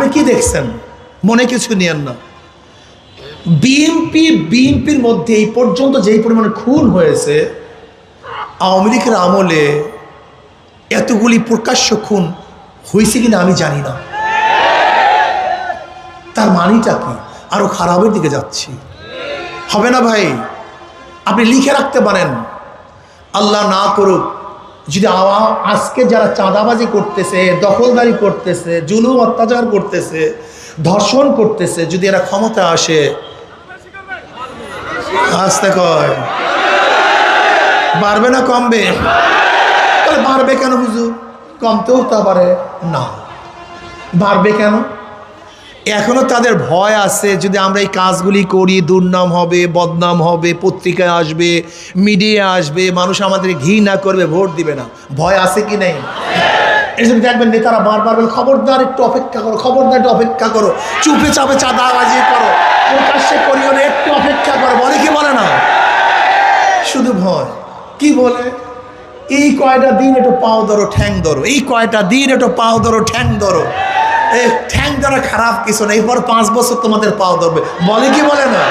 আপনি কি দেখছেন? মনে কিছু নিয়েন না। বিএনপির মধ্যে এই পর্যন্ত যেই পরিমাণে খুন হয়েছে, আওয়ামী লীগের আমলে এতগুলি প্রকাশ্য খুন হয়েছে কিনা আমি জানি না। তার মানিটা কি? আরো খারাপের দিকে যাচ্ছি। হবে না ভাই? আপনি লিখে রাখতে পারেন, আল্লাহ না করুক যদি আজকে যারা চাঁদাবাজি করতেছে, দখলদারি করতেছে, জুলুম অত্যাচার করতেছে, ধর্ষণ করতেছে, যদি এরা ক্ষমতা আসে, আসতে কয় বাড়বে না কমবে? তাহলে বাড়বে কেন হুজুর? কমতেও তা পারে না, বাড়বে কেন? এখনো তাদের ভয় আছে, যদি আমরা এই কাজগুলি করি দুর্নাম হবে, বদনাম হবে, পত্রিকায় আসবে, মিডিয়া আসবে, মানুষ আমাদের ঘৃণা করবে, ভোট দিবে না। ভয় আছে কি নেই? এই জন্য দেখবেন নেতারা বারবার বলে, খবরদার একটু অপেক্ষা করো, খবরদার একটু অপেক্ষা করো, চুপে চাপে চাঁদাবাজি করো, প্রকাশ্যে করিও না, একটু অপেক্ষা করো। বলে কি বলে না? শুধু ভয়। কি বলে? এই কয়টা দিন একটু পাও ধরো, ঠ্যাং ধরো, এই কয়টা দিন একটু পাও ধরো, ঠ্যাং ধরো। ঠ্যাং ধরা খারাপ কিছু না, এরপর 5 বছর তোমাদের পাও ধরবে। বলে কি বলে না?